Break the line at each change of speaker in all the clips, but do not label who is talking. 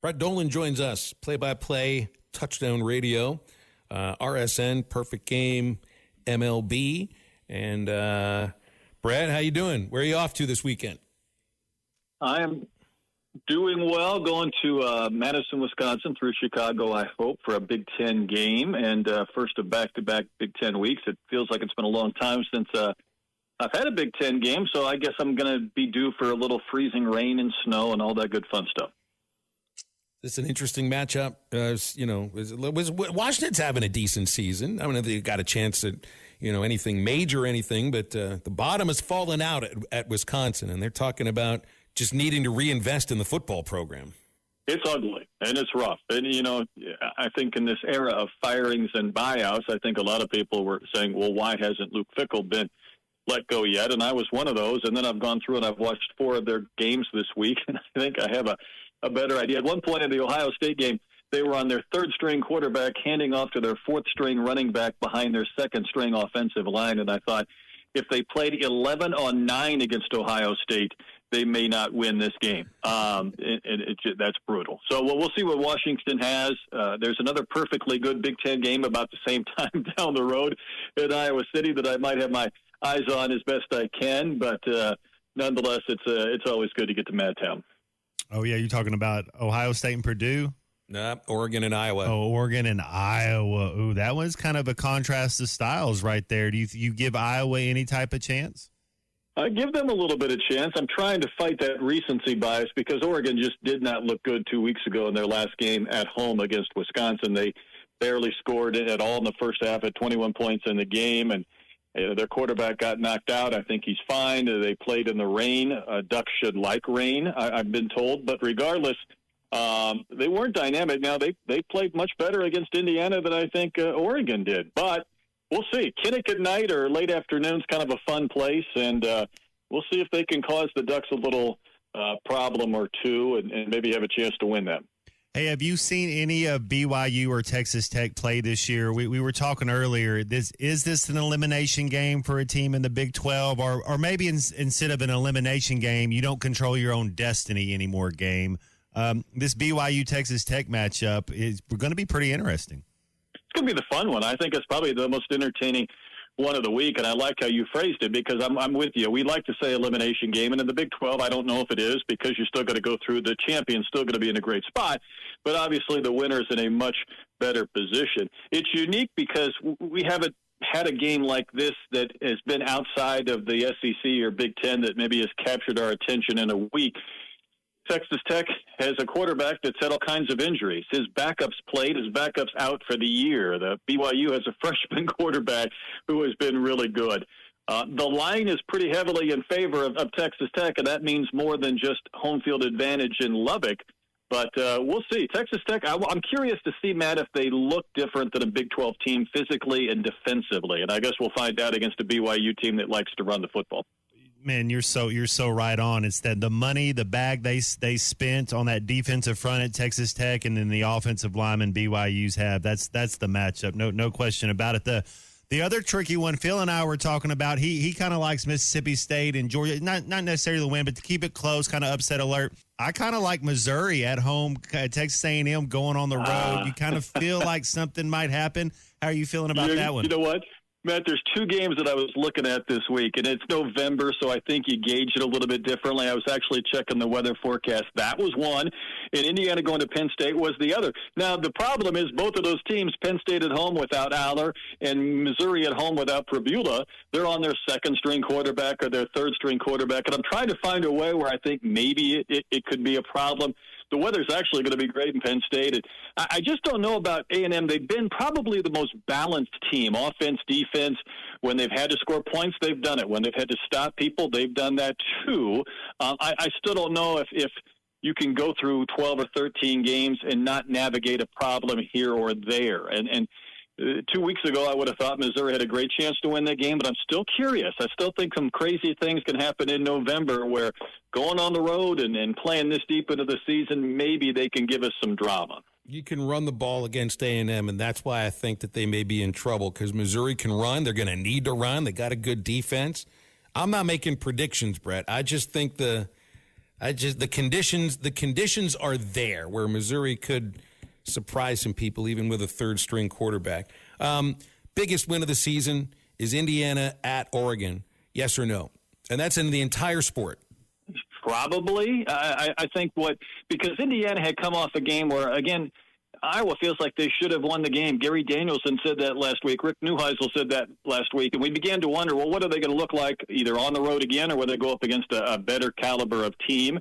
Brett Dolan joins us, play-by-play, touchdown radio, RSN, Perfect Game, MLB. And Brett, how you doing? Where are you off to this weekend?
I am doing well, going to Madison, Wisconsin through Chicago, I hope, for a Big Ten game, and first of back-to-back Big Ten weeks. It feels like it's been a long time since I've had a Big Ten game, so I guess I'm going to be due for a little freezing rain and snow and all that good fun stuff.
This is an interesting matchup. Washington's having a decent season. I don't know if they got a chance at, anything major or anything, but the bottom has fallen out at Wisconsin, and they're talking about just needing to reinvest in the football program.
It's ugly, and it's rough. And, I think in this era of firings and buyouts, I think a lot of people were saying, well, why hasn't Luke Fickell been let go yet? And I was one of those, and then I've gone through and I've watched 4 of their games this week, and I think I have a better idea. At one point in the Ohio State game, they were on their third-string quarterback handing off to their fourth-string running back behind their second-string offensive line, and I thought if they played 11 on 9 against Ohio State, they may not win this game. That's brutal. So we'll see what Washington has. There's another perfectly good Big Ten game about the same time down the road in Iowa City that I might have my eyes on as best I can, but nonetheless, it's always good to get to Madtown.
Oh, yeah, you're talking about Ohio State and Purdue?
Nah, Oregon and Iowa.
Oh, Oregon and Iowa. Ooh, that was kind of a contrast of styles right there. Do you give Iowa any type of chance?
I give them a little bit of chance. I'm trying to fight that recency bias because Oregon just did not look good 2 weeks ago in their last game at home against Wisconsin. They barely scored at all in the first half at 21 points in the game, and their quarterback got knocked out. I think he's fine. They played in the rain. Ducks should like rain, I've been told. But regardless, they weren't dynamic. Now, they played much better against Indiana than I think Oregon did. But we'll see. Kinnick at night or late afternoon's kind of a fun place, and we'll see if they can cause the Ducks a little problem or two and maybe have a chance to win them.
Hey, have you seen any of BYU or Texas Tech play this year? We were talking earlier. Is this an elimination game for a team in the Big 12? Or maybe instead of an elimination game, you don't control your own destiny anymore game? This BYU-Texas Tech matchup is going to be pretty interesting.
It's going to be the fun one. I think it's probably the most entertaining one of the week, and I like how you phrased it because I'm with you. We like to say elimination game, and in the Big 12, I don't know if it is because you're still going to go through. The champion's still going to be in a great spot, but obviously the winner's in a much better position. It's unique because we haven't had a game like this that has been outside of the SEC or Big 10 that maybe has captured our attention in a week. Texas Tech has a quarterback that's had all kinds of injuries. His backups played, his backups out for the year. The BYU has a freshman quarterback who has been really good. The line is pretty heavily in favor of Texas Tech, and that means more than just home field advantage in Lubbock. But we'll see. Texas Tech, I'm curious to see, Matt, if they look different than a Big 12 team physically and defensively. And I guess we'll find out against a BYU team that likes to run the football.
Man, you're so right on. It's that the money, the bag they spent on that defensive front at Texas Tech, and then the offensive linemen BYU's have. That's the matchup. No question about it. The other tricky one, Phil and I were talking about. He kind of likes Mississippi State and Georgia, not necessarily the win, but to keep it close, kind of upset alert. I kind of like Missouri at home, Texas A&M going on the road. You kind of feel like something might happen. How are you feeling about that one?
You know what? Matt, there's 2 games that I was looking at this week, and it's November, so I think you gauge it a little bit differently. I was actually checking the weather forecast. That was one, and Indiana going to Penn State was the other. Now, the problem is both of those teams, Penn State at home without Aller and Missouri at home without Prabula, they're on their second-string quarterback or their third-string quarterback, and I'm trying to find a way where I think maybe it could be a problem. The weather's actually going to be great in Penn State. I just don't know about A&M. They've been probably the most balanced team, offense, defense. When they've had to score points, they've done it. When they've had to stop people, they've done that too. I still don't know if you can go through 12 or 13 games and not navigate a problem here or there. And 2 weeks ago, I would have thought Missouri had a great chance to win that game, but I'm still curious. I still think some crazy things can happen in November where going on the road and playing this deep into the season, maybe they can give us some drama.
You can run the ball against A&M, and that's why I think that they may be in trouble because Missouri can run. They're going to need to run. They got a good defense. I'm not making predictions, Brett. I just think the The conditions are there where Missouri could surprise some people, even with a third-string quarterback. Biggest win of the season is Indiana at Oregon. Yes or no? And that's in the entire sport.
Probably. I think because Indiana had come off a game where, again, Iowa feels like they should have won the game. Gary Danielson said that last week. Rick Neuheisel said that last week. And we began to wonder, well, what are they going to look like either on the road again or whether they go up against a better caliber of team?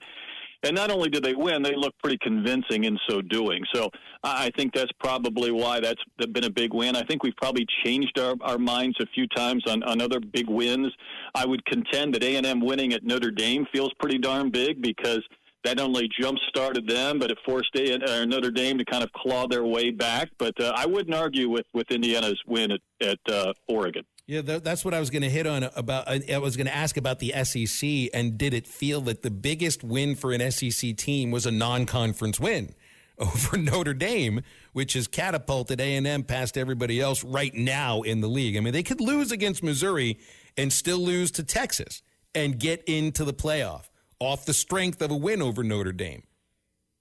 And not only did they win, they looked pretty convincing in so doing. So I think that's probably why that's been a big win. I think we've probably changed our minds a few times on other big wins. I would contend that A&M winning at Notre Dame feels pretty darn big because that not only jump-started them, but it forced Notre Dame to kind of claw their way back. But I wouldn't argue with Indiana's win at Oregon.
Yeah, that's what I was going to hit on about. I was going to ask about the SEC, and did it feel that the biggest win for an SEC team was a non-conference win over Notre Dame, which has catapulted A&M past everybody else right now in the league? I mean, they could lose against Missouri and still lose to Texas and get into the playoff off the strength of a win over Notre Dame.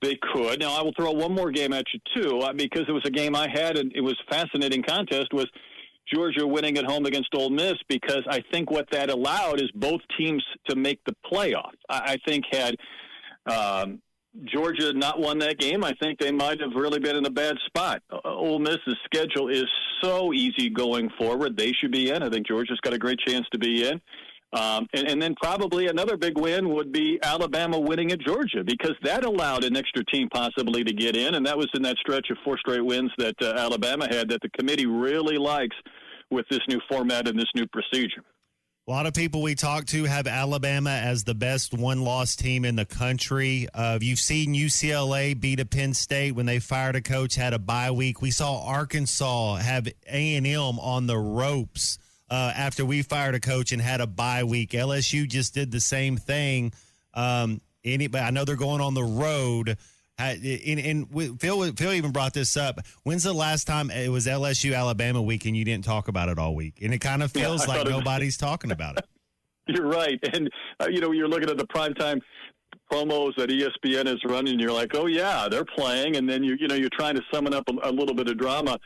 They could. Now, I will throw one more game at you, too, because it was a game I had, and it was a fascinating contest, was Georgia winning at home against Ole Miss, because I think what that allowed is both teams to make the playoff. I think had Georgia not won that game, I think they might have really been in a bad spot. Ole Miss's schedule is so easy going forward. They should be in. I think Georgia's got a great chance to be in. And then probably another big win would be Alabama winning at Georgia, because that allowed an extra team possibly to get in, and that was in that stretch of 4 straight wins that Alabama had that the committee really likes with this new format and this new procedure.
A lot of people we talk to have Alabama as the best one-loss team in the country. You've seen UCLA beat a Penn State when they fired a coach, had a bye week. We saw Arkansas have A&M on the ropes after we fired a coach and had a bye week. LSU just did the same thing. But I know they're going on the road. Phil even brought this up. When's the last time it was LSU Alabama week and you didn't talk about it all week? And it kind of feels like nobody's talking about it.
You're right. And, you're looking at the primetime promos that ESPN is running, and you're like, oh, yeah, they're playing. And then, you're trying to summon up a little bit of drama.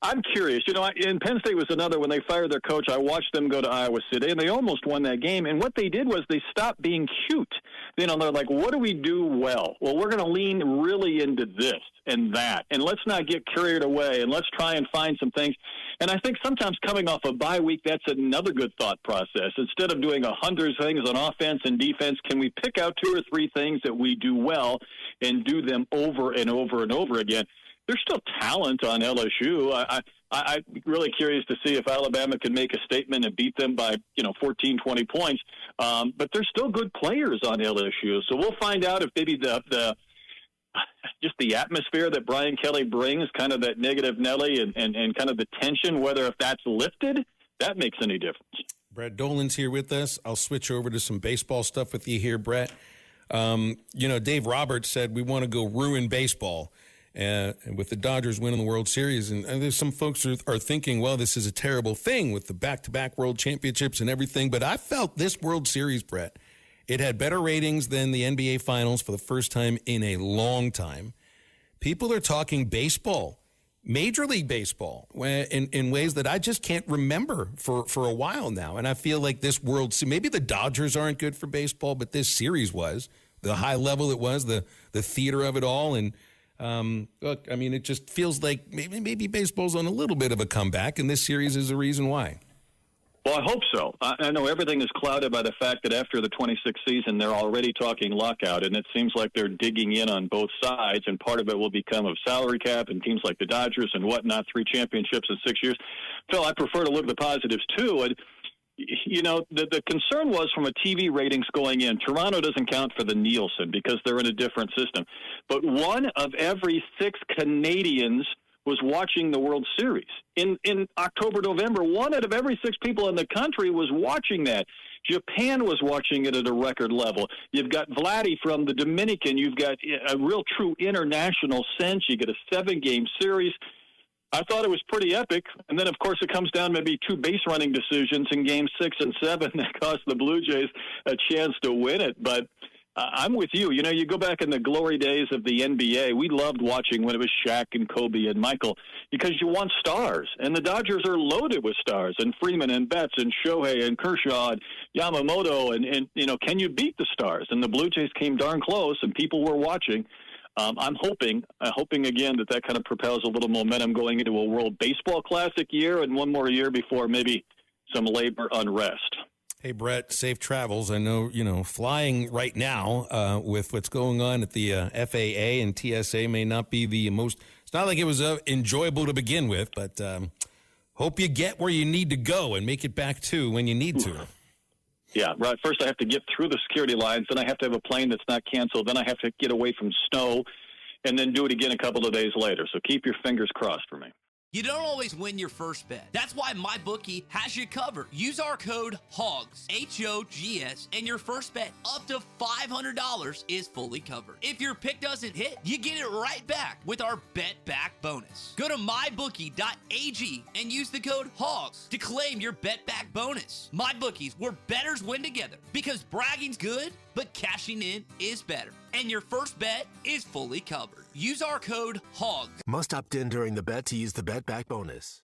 I'm curious. And Penn State was another. When they fired their coach, I watched them go to Iowa City, and they almost won that game. And what they did was they stopped being cute. They're like, what do we do well? Well, we're going to lean really into this and that, and let's not get carried away, and let's try and find some things. And I think sometimes coming off a bye week, that's another good thought process. Instead of doing 100 things on offense and defense, can we pick out 2 or 3 things that we do well and do them over and over and over again? There's still talent on LSU. I'm really curious to see if Alabama can make a statement and beat them by 14, 20 points. But there's still good players on LSU, so we'll find out if maybe just the atmosphere that Brian Kelly brings, kind of that negative Nelly and kind of the tension, whether if that's lifted, that makes any difference.
Brett Dolan's here with us. I'll switch over to some baseball stuff with you here, Brett. Dave Roberts said we want to go ruin baseball. And with the Dodgers winning the World Series, and there's some folks are thinking, well, this is a terrible thing with the back-to-back World Championships and everything. But I felt this World Series, Brett, it had better ratings than the NBA Finals for the first time in a long time. People are talking baseball, Major League Baseball, in ways that I just can't remember for a while now. And I feel like this World Series, maybe the Dodgers aren't good for baseball, but this series was. The high level it was, the theater of it all, and look, I mean, it just feels like maybe baseball's on a little bit of a comeback, and this series is the reason why.
Well, I hope so. I know everything is clouded by the fact that after the 26th season, they're already talking lockout, and it seems like they're digging in on both sides, and part of it will become of salary cap and teams like the Dodgers and whatnot, 3 championships in 6 years. Phil, I prefer to look at the positives, too. And the concern was from a TV ratings going in, Toronto doesn't count for the Nielsen because they're in a different system. But 1 of every 6 Canadians was watching the World Series. In October, November, 1 out of every 6 people in the country was watching that. Japan was watching it at a record level. You've got Vladdy from the Dominican. You've got a real true international sense. You get a 7-game series. I thought it was pretty epic. And then, of course, it comes down maybe 2 base running decisions in Games 6 and 7 that cost the Blue Jays a chance to win it. But I'm with you. You know, you go back in the glory days of the NBA. We loved watching when it was Shaq and Kobe and Michael because you want stars. And the Dodgers are loaded with stars. And Freeman and Betts and Shohei and Kershaw and Yamamoto. And you know, can you beat the stars? And the Blue Jays came darn close, and people were watching. I'm hoping again that kind of propels a little momentum going into a World Baseball Classic year and one more year before maybe some labor unrest.
Hey, Brett, safe travels. I know, flying right now with what's going on at the FAA and TSA may not be the most – it's not like it was enjoyable to begin with, but hope you get where you need to go and make it back to when you need to.
Yeah, right. First I have to get through the security lines, then I have to have a plane that's not canceled, then I have to get away from snow, and then do it again a couple of days later. So keep your fingers crossed for me.
You don't always win your first bet. That's why MyBookie has you covered. Use our code HOGS, H-O-G-S, and your first bet up to $500 is fully covered. If your pick doesn't hit, you get it right back with our Bet Back bonus. Go to mybookie.ag and use the code HOGS to claim your Bet Back bonus. MyBookie's where bettors win together because bragging's good, but cashing in is better. And your first bet is fully covered. Use our code HOGS.
Must opt in during the bet to use the Bet Back bonus.